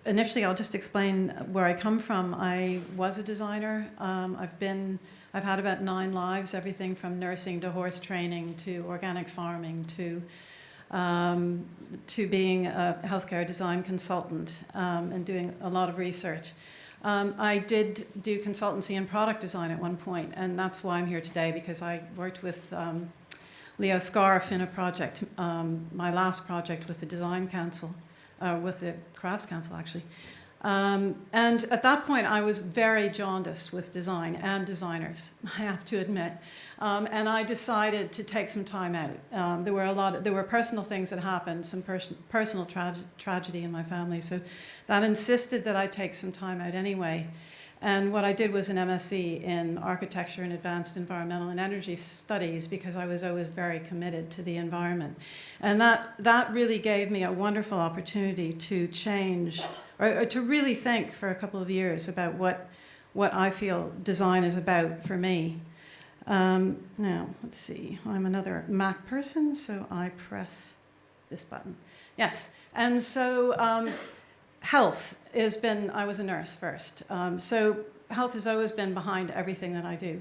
initially, I'll just explain where I come from. I was a designer. I've had about 9 lives, everything from nursing to horse training to organic farming to being a healthcare design consultant and doing a lot of research. I did do consultancy in product design at one point, and that's why I'm here today, because I worked with Leo Scarf in a project, my last project with the Design Council, with the Crafts Council actually. And at that point I was very jaundiced with design and designers, I have to admit. And I decided to take some time out. There were personal things that happened, some personal tragedy in my family, so that insisted that I take some time out anyway. And what I did was an MSc in Architecture and Advanced Environmental and Energy Studies, because I was always very committed to the environment. And that really gave me a wonderful opportunity to change, or to really think for a couple of years about what I feel design is about for me. Now, let's see, I'm another Mac person, so I press this button. Yes, and so health has been, I was a nurse first, so health has always been behind everything that I do.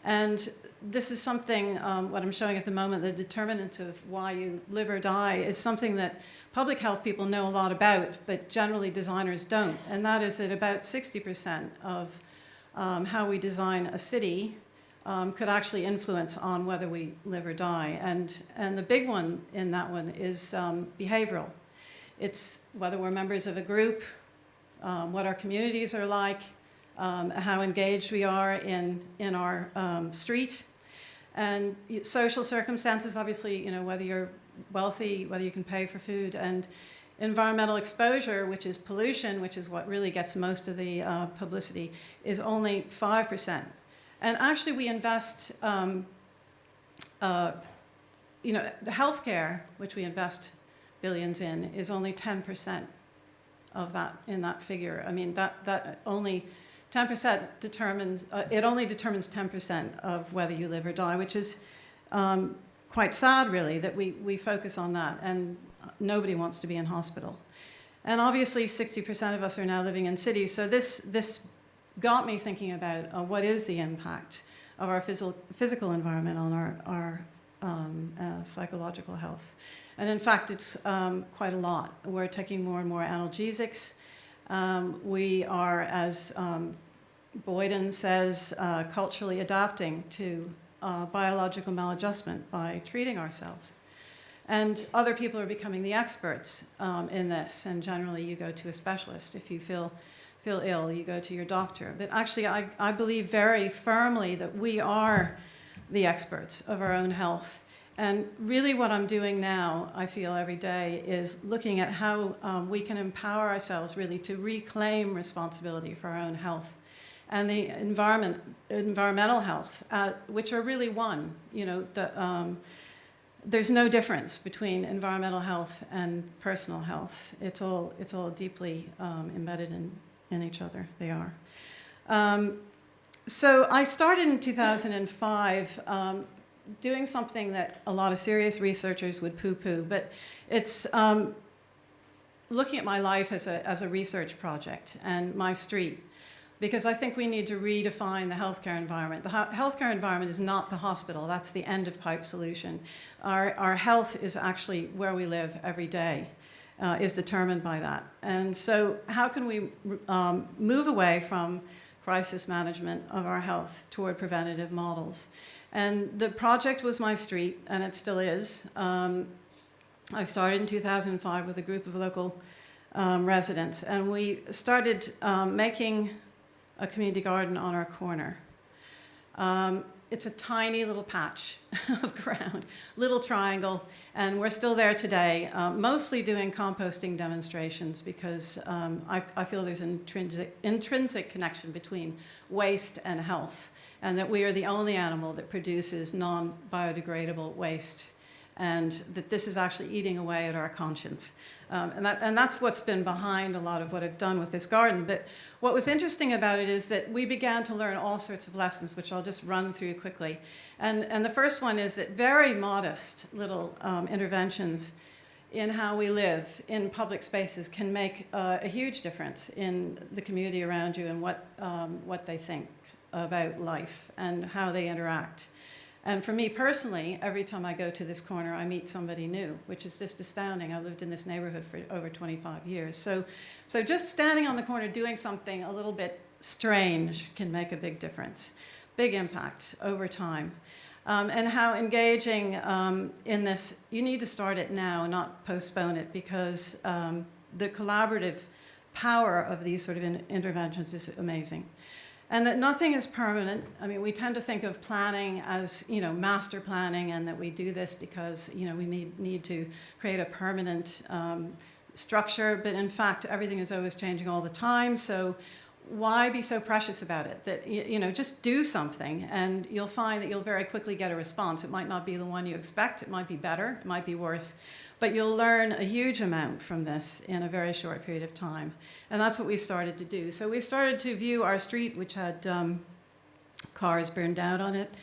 And this is something, what I'm showing at the moment, the determinants of why you live or die, is something that public health people know a lot about, but generally designers don't. And that is that about 60% of how we design a city could actually influence on whether we live or die. And the big one in that one is behavioral. It's whether we're members of a group, what our communities are like, how engaged we are in our street, and social circumstances, obviously, you know, whether you're wealthy, whether you can pay for food, and environmental exposure, which is pollution, which is what really gets most of the publicity, is only 5%. And actually we invest, you know, the healthcare, which we invest billions in, is only 10% of that, in that figure. I mean, that only 10% determines, it only determines 10% of whether you live or die, which is quite sad, really, that we focus on that, and nobody wants to be in hospital. And obviously 60% of us are now living in cities, so this got me thinking about what is the impact of our physical environment on our psychological health. And in fact, it's quite a lot. We're taking more and more analgesics. We are, as Boyden says, culturally adapting to biological maladjustment by treating ourselves. And other people are becoming the experts in this, and generally you go to a specialist. If you feel ill, you go to your doctor. But actually, I believe very firmly that we are the experts of our own health. And really what I'm doing now, I feel every day, is looking at how we can empower ourselves really to reclaim responsibility for our own health and the environmental health, which are really one. You know, there's no difference between environmental health and personal health. It's all deeply embedded in each other. They are. So I started in 2005 doing something that a lot of serious researchers would poo-poo, but it's looking at my life as a research project and my street, because I think we need to redefine the healthcare environment. The healthcare environment is not the hospital. That's the end-of-pipe solution. Our health is actually where we live every day, is determined by that. And so how can we move away from crisis management of our health toward preventative models? And the project was my street, and it still is. I started in 2005 with a group of local residents, and we started making a community garden on our corner. It's a tiny little patch of ground, little triangle, and we're still there today, mostly doing composting demonstrations, because I feel there's an intrinsic connection between waste and health, and that we are the only animal that produces non-biodegradable waste, and that this is actually eating away at our conscience. And that's what's been behind a lot of what I've done with this garden. But what was interesting about it is that we began to learn all sorts of lessons, which I'll just run through quickly. And the first one is that very modest little interventions in how we live in public spaces can make a huge difference in the community around you and what they think about life and how they interact. And for me personally, every time I go to this corner, I meet somebody new, which is just astounding. I've lived in this neighborhood for over 25 years. So just standing on the corner doing something a little bit strange can make a big difference, big impact over time. And how engaging in this, you need to start it now, not postpone it, because the collaborative power of these sort of interventions is amazing. And that nothing is permanent. I mean, we tend to think of planning as, master planning, and that we do this because, we need to create a permanent structure. But in fact, everything is always changing all the time. So why be so precious about it? That, just do something, and you'll find that you'll very quickly get a response. It might not be the one you expect. It might be better. It might be worse. But you'll learn a huge amount from this in a very short period of time. And that's what we started to do. So we started to view our street, which had cars burned out on it,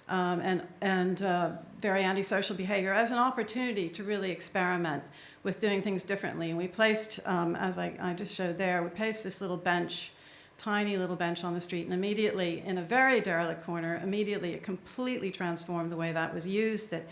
and very antisocial behavior, as an opportunity to really experiment with doing things differently. And we placed, as I just showed there, we placed this little bench, tiny little bench on the street, and immediately, in a very derelict corner, immediately it completely transformed the way that was used. That,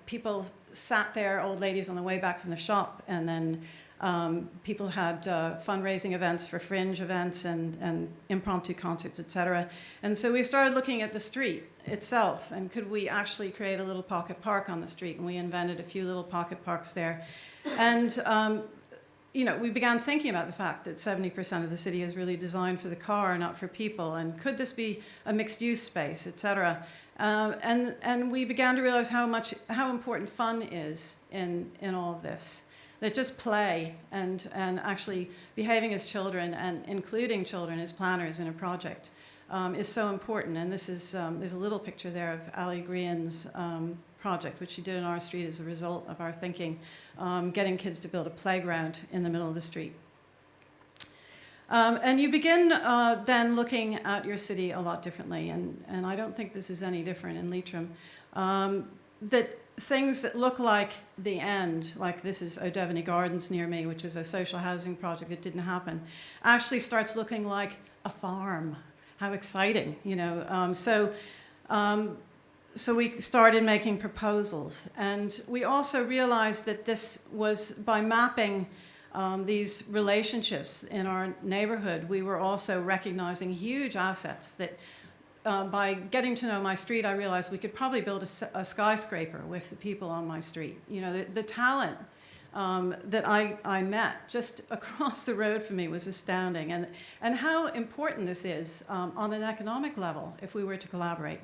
people sat there, old ladies on the way back from the shop, and then people had fundraising events for fringe events and impromptu concerts, etc. And so we started looking at the street itself, and could we actually create a little pocket park on the street? And we invented a few little pocket parks there. And we began thinking about the fact that 70% of the city is really designed for the car, not for people. And could this be a mixed-use space, etc.? And we began to realize how important fun is in all of this. That just play and actually behaving as children and including children as planners in a project is so important. And this is there's a little picture there of Ali Grian's project, which she did in our street as a result of our thinking, getting kids to build a playground in the middle of the street. And you begin then looking at your city a lot differently, and I don't think this is any different in Leitrim. That things that look like the end, like this is O'Devany Gardens near me, which is a social housing project that didn't happen, actually starts looking like a farm. How exciting, So we started making proposals, and we also realized that this was by mapping these relationships in our neighborhood. We were also recognizing huge assets that by getting to know my street, I realized we could probably build a skyscraper with the people on my street. The talent that I met just across the road from me was astounding, and how important this is on an economic level if we were to collaborate.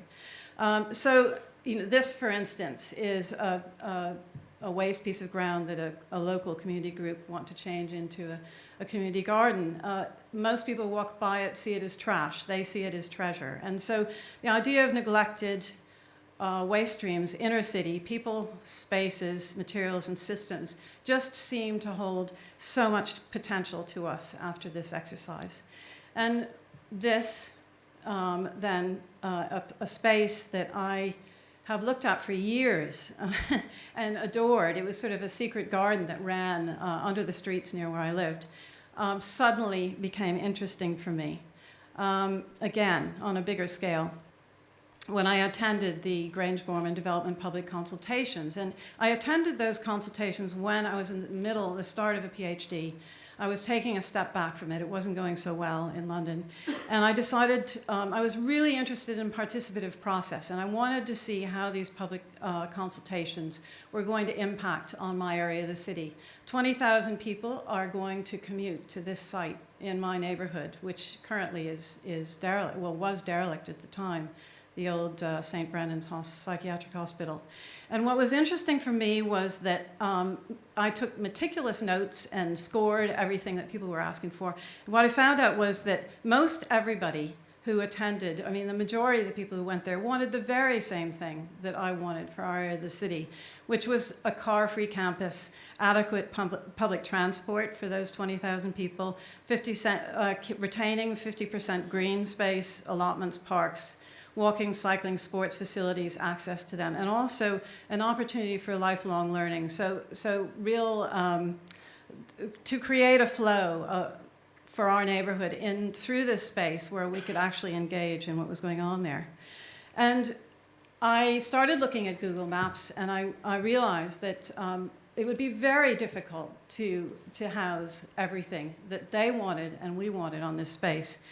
So this, for instance, is a waste piece of ground that a local community group want to change into a community garden. Most people walk by it, see it as trash. They see it as treasure. And so the idea of neglected waste streams, inner city, people, spaces, materials, and systems just seem to hold so much potential to us after this exercise. And this, then, a space that I have looked at for years and adored. It was sort of a secret garden that ran under the streets near where I lived. Suddenly became interesting for me, again, on a bigger scale, when I attended the Grange-Gorman Development Public Consultations. And I attended those consultations when I was in the start of a PhD. I was taking a step back from it. It wasn't going so well in London. And I decided I was really interested in participative process, and I wanted to see how these public consultations were going to impact on my area of the city. 20,000 people are going to commute to this site in my neighborhood, which currently is derelict, well, was derelict at the time, the old St. Brendan's Psychiatric Hospital. And what was interesting for me was that I took meticulous notes and scored everything that people were asking for. And what I found out was that most everybody who attended, I mean, the majority of the people who went there wanted the very same thing that I wanted for our area of the city, which was a car-free campus, adequate public transport for those 20,000 people, retaining 50% green space, allotments, parks, walking, cycling, sports facilities, access to them, and also an opportunity for lifelong learning. So real, to create a flow for our neighborhood through this space where we could actually engage in what was going on there. And I started looking at Google Maps, and I realized that it would be very difficult to house everything that they wanted and we wanted on this space.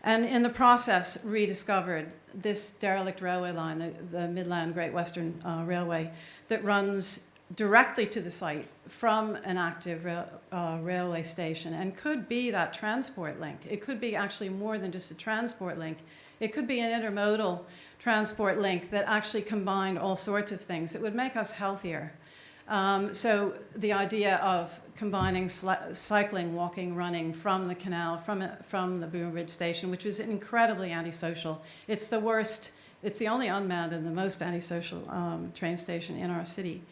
And in the process, rediscovered this derelict railway line, the Midland Great Western Railway, that runs directly to the site from an active railway station, and could be that transport link. It could be actually more than just a transport link. It could be an intermodal transport link that actually combined all sorts of things. It would make us healthier. So the idea of combining cycling, walking, running from the canal, from the Boom Bridge station, which was incredibly antisocial. It's the worst, it's the only unmanned and the most antisocial train station in our city.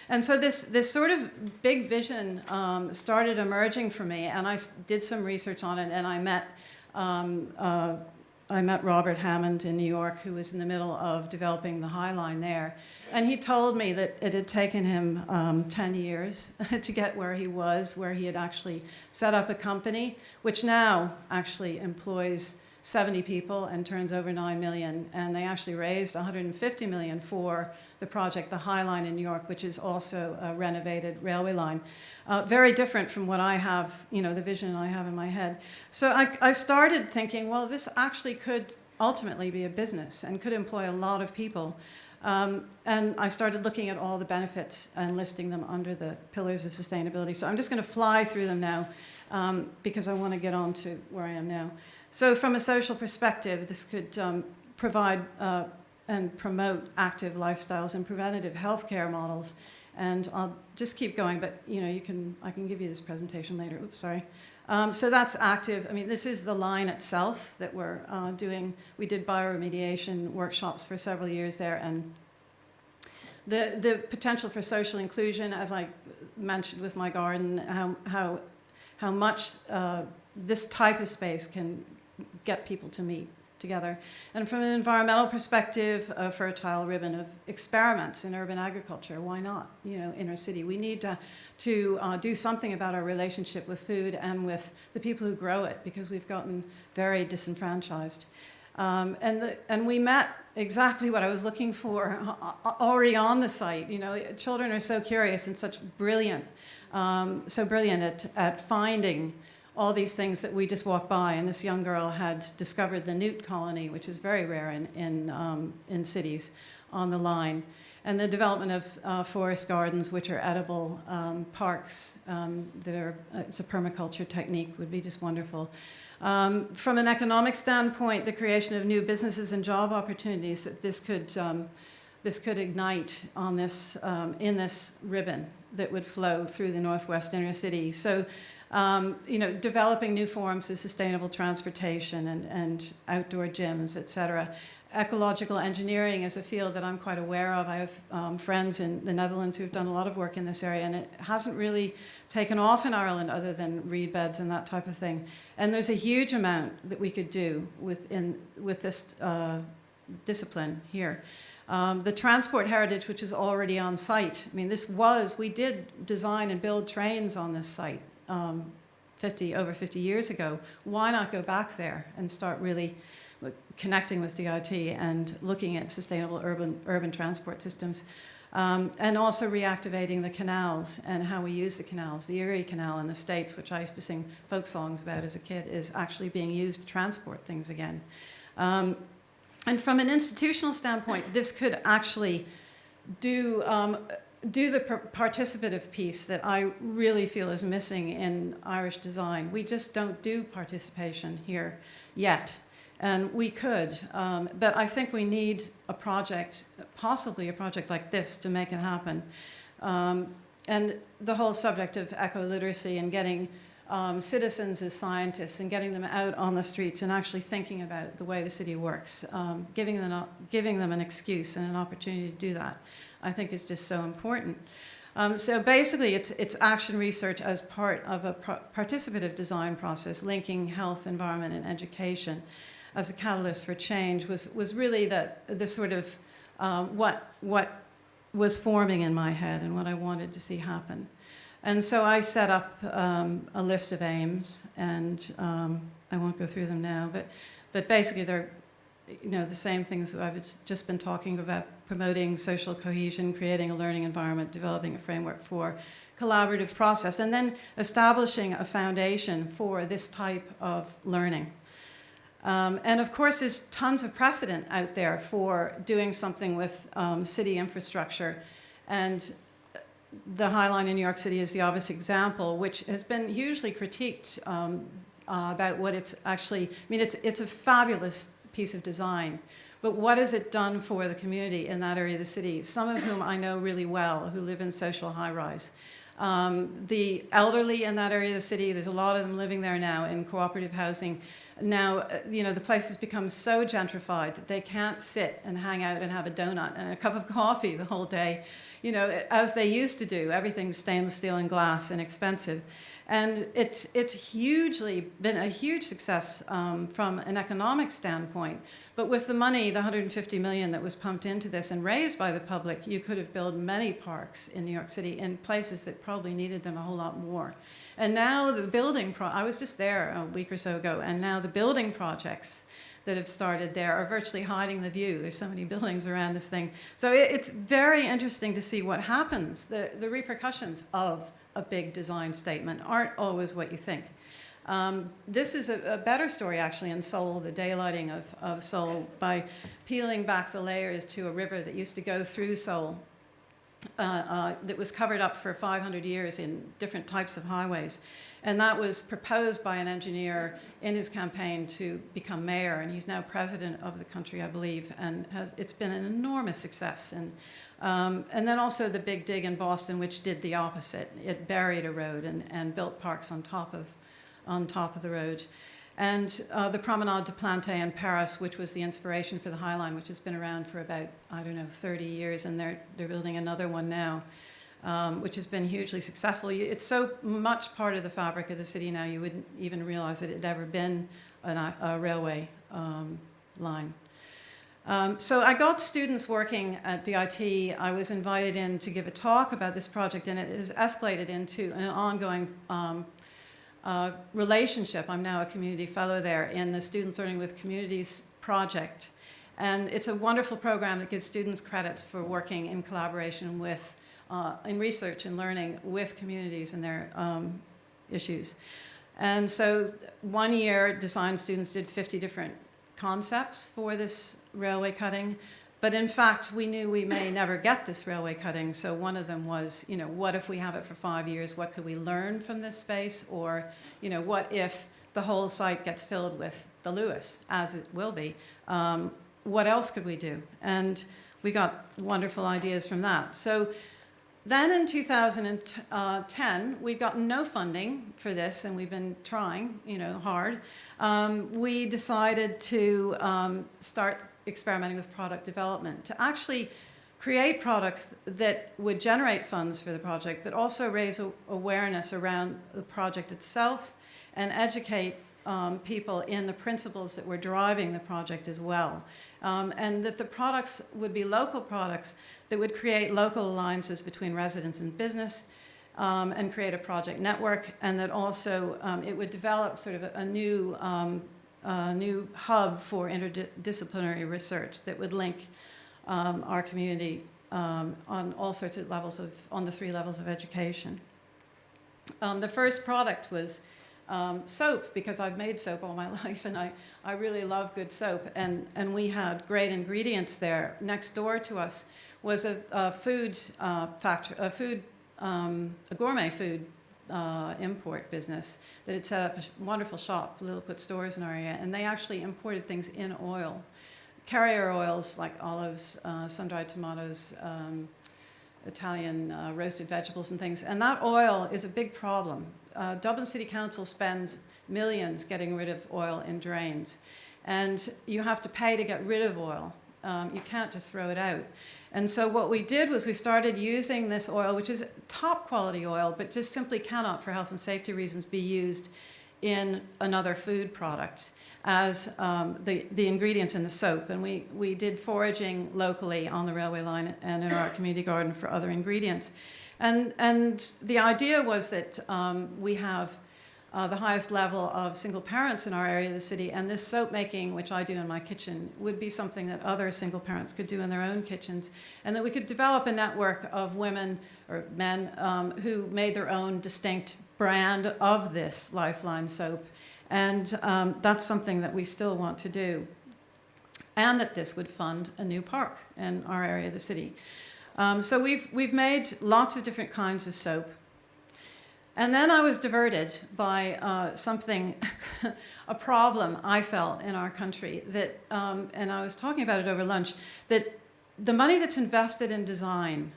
And so this sort of big vision started emerging for me, and I did some research on it, and I met Robert Hammond in New York, who was in the middle of developing the High Line there. And he told me that it had taken him 10 years to get where he was, where he had actually set up a company, which now actually employs 70 people and turns over 9 million. And they actually raised 150 million for the project, the High Line in New York, which is also a renovated railway line. Very different from what I have, the vision I have in my head. So I started thinking, well, this actually could ultimately be a business and could employ a lot of people. And I started looking at all the benefits and listing them under the pillars of sustainability. So I'm just going to fly through them now because I want to get on to where I am now. So from a social perspective, this could provide and promote active lifestyles and preventative healthcare models. And I'll just keep going, but I can give you this presentation later. Oops, sorry. So that's active. I mean, this is the line itself that we're doing. We did bioremediation workshops for several years there, and the potential for social inclusion, as I mentioned with my garden, how much this type of space can get people to meet together. And from an environmental perspective, a fertile ribbon of experiments in urban agriculture. Why not? Inner city. We need to do something about our relationship with food and with the people who grow it, because we've gotten very disenfranchised. And we met exactly what I was looking for already on the site. Children are so curious and so brilliant at finding all these things that we just walk by. And this young girl had discovered the newt colony, which is very rare in cities, on the line. And the development of forest gardens, which are edible parks it's a permaculture technique, would be just wonderful. From an economic standpoint, the creation of new businesses and job opportunities that this could ignite on this in this ribbon that would flow through the Northwest inner city. So, developing new forms of sustainable transportation and outdoor gyms, et cetera. Ecological engineering is a field that I'm quite aware of. I have friends in the Netherlands who've done a lot of work in this area, and it hasn't really taken off in Ireland other than reed beds and that type of thing. And there's a huge amount that we could do with this discipline here. The transport heritage, which is already on site. I mean, we did design and build trains on this site over 50 years ago. Why not go back there and start really connecting with DIT and looking at sustainable urban transport systems, and also reactivating the canals and how we use the canals. The Erie Canal in the States, which I used to sing folk songs about as a kid, is actually being used to transport things again. And from an institutional standpoint, this could actually do the participative piece that I really feel is missing in Irish design. We just don't do participation here yet. And we could, but I think we need a project, possibly a project like this, to make it happen. And the whole subject of eco-literacy and getting citizens as scientists and getting them out on the streets and actually thinking about the way the city works, giving them an excuse and an opportunity to do that, I think is just so important. So basically, it's action research as part of a participative design process, linking health, environment, and education. as a catalyst for change was really the sort of what was forming in my head and what I wanted to see happen. And so I set up a list of aims, and I won't go through them now, but basically they're the same things that I've just been talking about: promoting social cohesion, creating a learning environment, developing a framework for collaborative process, and then establishing a foundation for this type of learning. And of course, there's tons of precedent out there for doing something with city infrastructure. And the High Line in New York City is the obvious example, which has been hugely critiqued about what it's actually, it's a fabulous piece of design, but what has it done for the community in that area of the city, some of whom I know really well, who live in social high-rise. The elderly in that area of the city, there's a lot of them living there now in cooperative housing. Now, the place has become so gentrified that they can't sit and hang out and have a donut and a cup of coffee the whole day, as they used to do. Everything's stainless steel and glass and expensive. And it's hugely been a huge success from an economic standpoint. But with the money, the $150 million that was pumped into this and raised by the public, you could have built many parks in New York City in places that probably needed them a whole lot more. And now the building, I was just there a week or so ago, and now the building projects that have started there are virtually hiding the view. There's so many buildings around this thing. So it's very interesting to see what happens. The repercussions of a big design statement aren't always what you think. This is a better story, actually, in Seoul, the daylighting of Seoul, by peeling back the layers to a river that used to go through Seoul, that was covered up for 500 years in different types of highways. And that was proposed by an engineer in his campaign to become mayor, and he's now president of the country, I believe, and it's been an enormous success. And then also the Big Dig in Boston, which did the opposite. It buried a road and built parks on top of the road. And the Promenade de Planté in Paris, which was the inspiration for the High Line, which has been around for about, 30 years, and they're building another one now, which has been hugely successful. It's so much part of the fabric of the city now, you wouldn't even realize that it had ever been a railway line. So I got students working at DIT. I was invited in to give a talk about this project, and it has escalated into an ongoing relationship. I'm now a community fellow there in the Students Learning with Communities project. And it's a wonderful program that gives students credits for working in collaboration with, in research and learning with communities and their issues. And so 1 year, design students did 50 different concepts for this railway cutting. But in fact, we knew we may never get this railway cutting. So one of them was, what if we have it for 5 years? What could we learn from this space? Or, what if the whole site gets filled with the Lewis, as it will be? What else could we do? And we got wonderful ideas from that. So then in 2010, we got no funding for this, and we've been trying, hard. We decided to start experimenting with product development to actually create products that would generate funds for the project, but also raise awareness around the project itself and educate people in the principles that were driving the project as well. And that the products would be local products that would create local alliances between residents and business, and create a project network, and that also it would develop sort of a new hub for interdisciplinary research that would link our community on all sorts of levels on the 3 levels of education. The first product was soap, because I've made soap all my life, and I really love good soap, and we had great ingredients there. Next door to us was a food factory, a gourmet food import business that had set up a wonderful shop, Lilliput stores in our area, and they actually imported things in oil, carrier oils like olives, sun-dried tomatoes, Italian roasted vegetables and things. And that oil is a big problem. Dublin City Council spends millions getting rid of oil in drains, and you have to pay to get rid of oil. You can't just throw it out. And so what we did was we started using this oil, which is top quality oil, but just simply cannot, for health and safety reasons, be used in another food product. as the ingredients in the soap. And we did foraging locally on the railway line and in our community garden for other ingredients. And the idea was that we have the highest level of single parents in our area of the city, and this soap making, which I do in my kitchen, would be something that other single parents could do in their own kitchens, and that we could develop a network of women or men who made their own distinct brand of this Lifeline soap. And that's something that we still want to do. And that this would fund a new park in our area of the city. So we've made lots of different kinds of soap. And then I was diverted by something, a problem I felt in our country that, and I was talking about it over lunch, that the money that's invested in design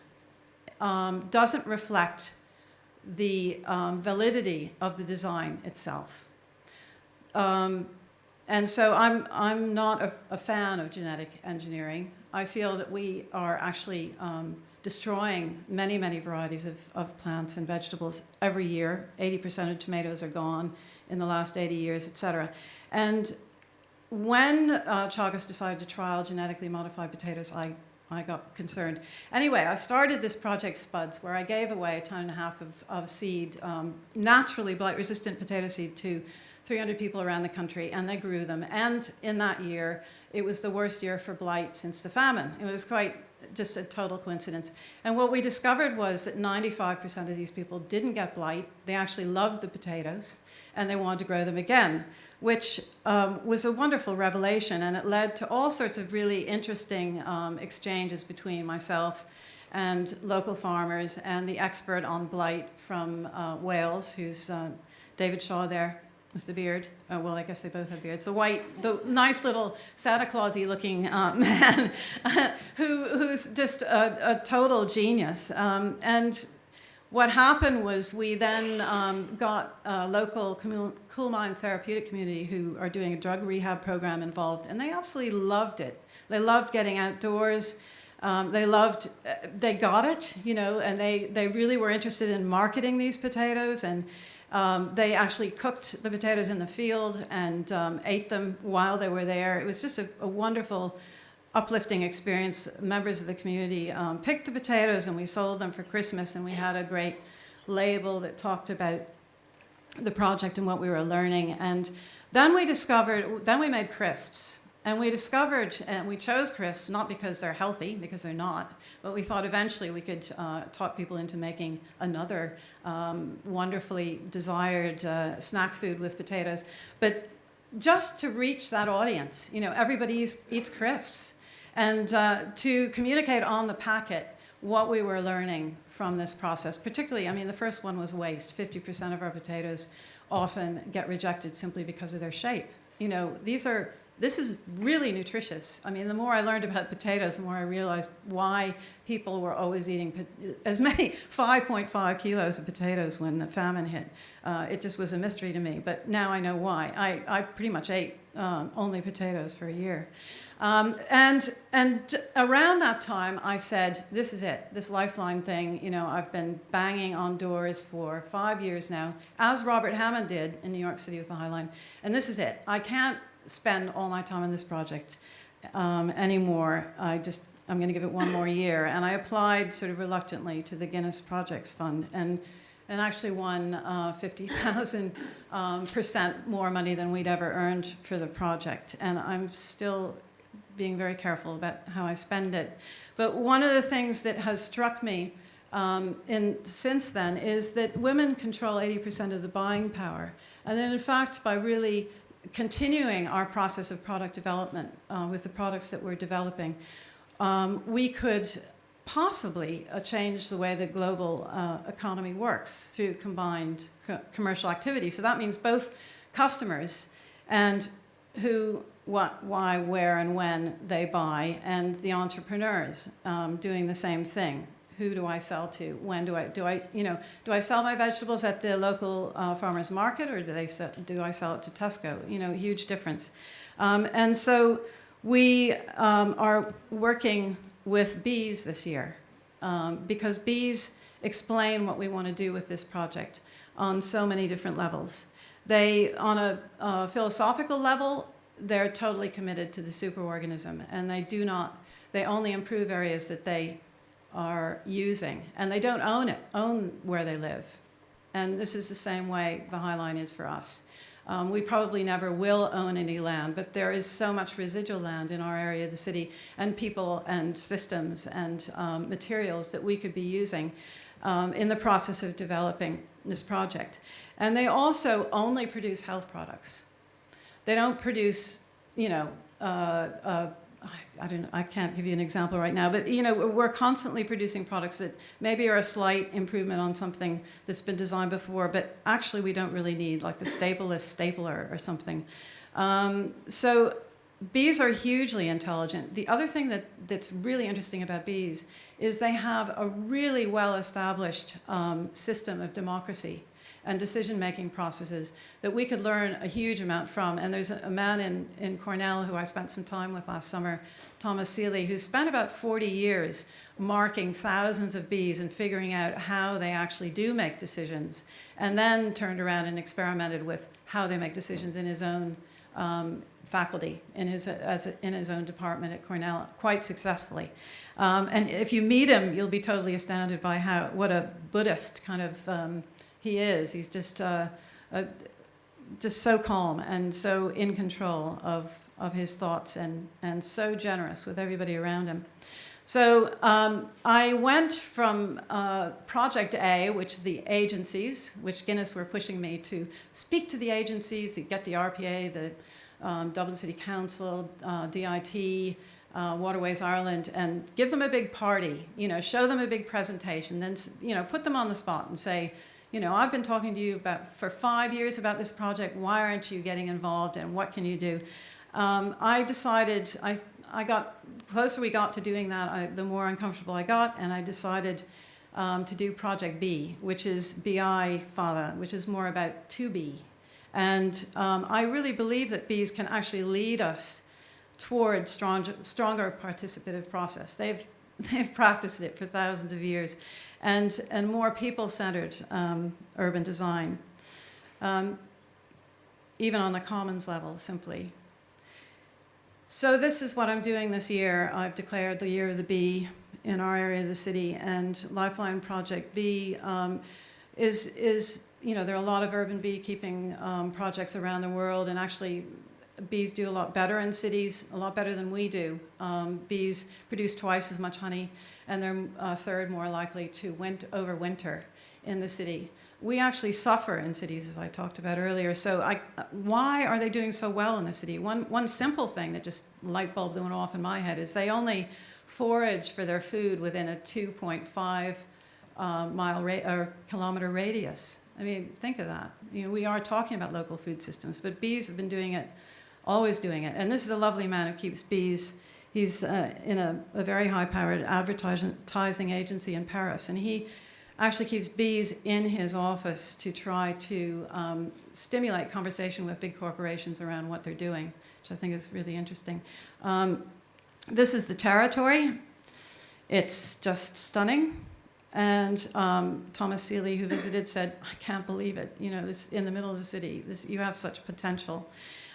doesn't reflect the validity of the design itself. And so I'm not a fan of genetic engineering. I feel that we are actually destroying many, many varieties of plants and vegetables every year. 80% of tomatoes are gone in the last 80 years, et cetera. And when Teagasc decided to trial genetically modified potatoes, I got concerned. Anyway, I started this project Spuds, where I gave away 1.5 tons of seed, naturally blight-resistant potato seed, to 300 people around the country, and they grew them. And in that year, it was the worst year for blight since the famine. It was quite just a total coincidence. And what we discovered was that 95% of these people didn't get blight. They actually loved the potatoes, and they wanted to grow them again, which was a wonderful revelation. And it led to all sorts of really interesting exchanges between myself and local farmers and the expert on blight from Wales, who's David Shaw there with the beard. Oh, well, I guess they both have beards. The nice little Santa Claus-y looking man who's just a total genius. And what happened was we then got a local coal mine therapeutic community who are doing a drug rehab program involved, and they absolutely loved it. They loved getting outdoors. They got it, you know, and they really were interested in marketing these potatoes, and they actually cooked the potatoes in the field and ate them while they were there. It was just a wonderful, uplifting experience. Members of the community picked the potatoes, and we sold them for Christmas, and we had a great label that talked about the project and what we were learning. And then we made crisps. And we discovered, and we chose crisps not because they're healthy, because they're not, but we thought eventually we could talk people into making another wonderfully desired snack food with potatoes. But just to reach that audience, you know, everybody eats crisps. And to communicate on the packet what we were learning from this process, particularly, I mean, the first one was waste. 50% of our potatoes often get rejected simply because of their shape. You know, this is really nutritious. I mean, the more I learned about potatoes, the more I realized why people were always eating as many 5.5 kilos of potatoes when the famine hit. It just was a mystery to me, but now I know why. I pretty much ate only potatoes for a year. And around that time, I said, this is it, this Lifeline thing. You know, I've been banging on doors for 5 years now, as Robert Hammond did in New York City with the High Line. And this is it. I can't spend all my time on this project anymore. I'm going to give it one more year. And I applied sort of reluctantly to the Guinness Projects Fund and actually won 50,000% more money than we'd ever earned for the project. And I'm still being very careful about how I spend it. But one of the things that has struck me since then is that women control 80% of the buying power. And then in fact, by really continuing our process of product development with the products that we're developing, we could possibly change the way the global economy works through combined commercial activity. So that means both customers and who, what, why, where, and when they buy, and the entrepreneurs doing the same thing. Who do I sell to? When do I sell my vegetables at the local farmers market, or do I sell it to Tesco? You know, huge difference. And so we are working with bees this year because bees explain what we want to do with this project on so many different levels. They, on a philosophical level, they're totally committed to the superorganism, and they only improve areas that they are using, and they don't own where they live. And this is the same way the High Line is for us. We probably never will own any land, but there is so much residual land in our area of the city, and people and systems and materials that we could be using in the process of developing this project. And they also only produce health products. They don't produce, I can't give you an example right now, but we're constantly producing products that maybe are a slight improvement on something that's been designed before, but actually we don't really need, like the stapleless stapler or something. So bees are hugely intelligent. The other thing that's really interesting about bees is they have a really well-established system of democracy and decision-making processes that we could learn a huge amount from. And there's a man in Cornell who I spent some time with last summer, Thomas Seeley, who spent about 40 years marking thousands of bees and figuring out how they actually do make decisions, and then turned around and experimented with how they make decisions in his own faculty, in his own department at Cornell, quite successfully. And if you meet him, you'll be totally astounded by what a Buddhist kind of he is. He's just so calm and so in control of his thoughts, and so generous with everybody around him. So I went from Project A, which the agencies, which Guinness were pushing me to speak to the agencies, to get the RPA, the Dublin City Council, DIT, Waterways Ireland, and give them a big party, show them a big presentation, then put them on the spot and say, I've been talking to you for 5 years about this project. Why aren't you getting involved, and what can you do? I decided, I got, closer we got to doing that, the more uncomfortable I got, and I decided to do Project B, which is BI Fala, which is more about to be. And I really believe that bees can actually lead us toward stronger participative process. They've practiced it for thousands of years, and more people-centered urban design, even on the commons level, simply. So this is what I'm doing this year. I've declared the Year of the Bee in our area of the city, and Lifeline Project B is there are a lot of urban beekeeping projects around the world, and actually bees do a lot better in cities, a lot better than we do. Bees produce twice as much honey, and they're a third more likely to overwinter in the city. We actually suffer in cities, as I talked about earlier. So why are they doing so well in the city? One simple thing that just light bulb went off in my head is they only forage for their food within a 2.5 kilometer radius. I mean, think of that. We are talking about local food systems, but bees have been doing it, always doing it. And this is a lovely man who keeps bees. He's in a very high-powered advertising agency in Paris, and he actually keeps bees in his office to try to stimulate conversation with big corporations around what they're doing, which I think is really interesting. This is the territory. It's just stunning. And Thomas Seeley, who visited, said, "I can't believe it. This in the middle of the city. You have such potential."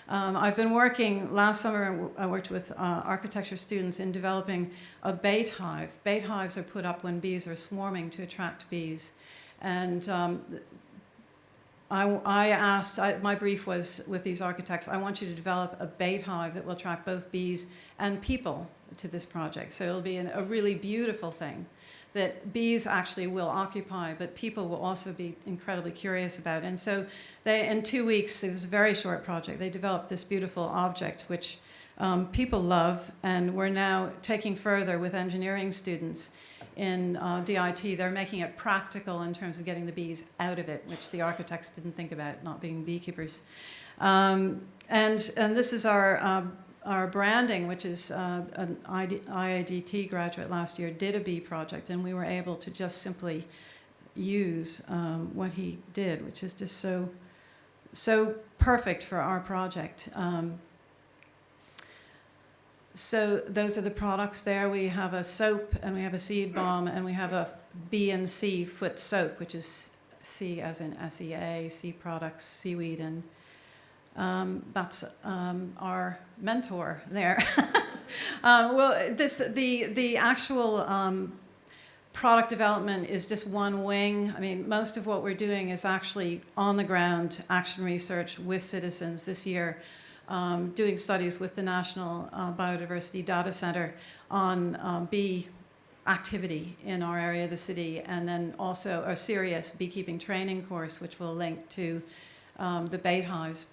I've been working, last summer I worked with architecture students in developing a bait hive. Bait hives are put up when bees are swarming to attract bees. And I asked, my brief was with these architects, I want you to develop a bait hive that will attract both bees and people to this project. So it'll be a really beautiful thing that bees actually will occupy, but people will also be incredibly curious about. And so in 2 weeks, it was a very short project, they developed this beautiful object, which people love, and we're now taking further with engineering students in DIT. They're making it practical in terms of getting the bees out of it, which the architects didn't think about, not being beekeepers. And this is our branding, which is an IADT graduate last year, did a bee project, and we were able to just simply use what he did, which is just so perfect for our project. So those are the products there. We have a soap, and we have a seed balm, and we have a B&C foot soap, which is C as in SEA, sea products, seaweed, and That's our mentor there. Well, the actual product development is just one wing. I mean, most of what we're doing is actually on-the-ground action research with citizens this year, doing studies with the National Biodiversity Data Centre on bee activity in our area of the city, and then also a serious beekeeping training course, which will link to the bait hives,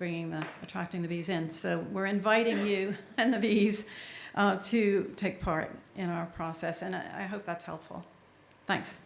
attracting the bees in. So we're inviting you and the bees to take part in our process, and I hope that's helpful. Thanks.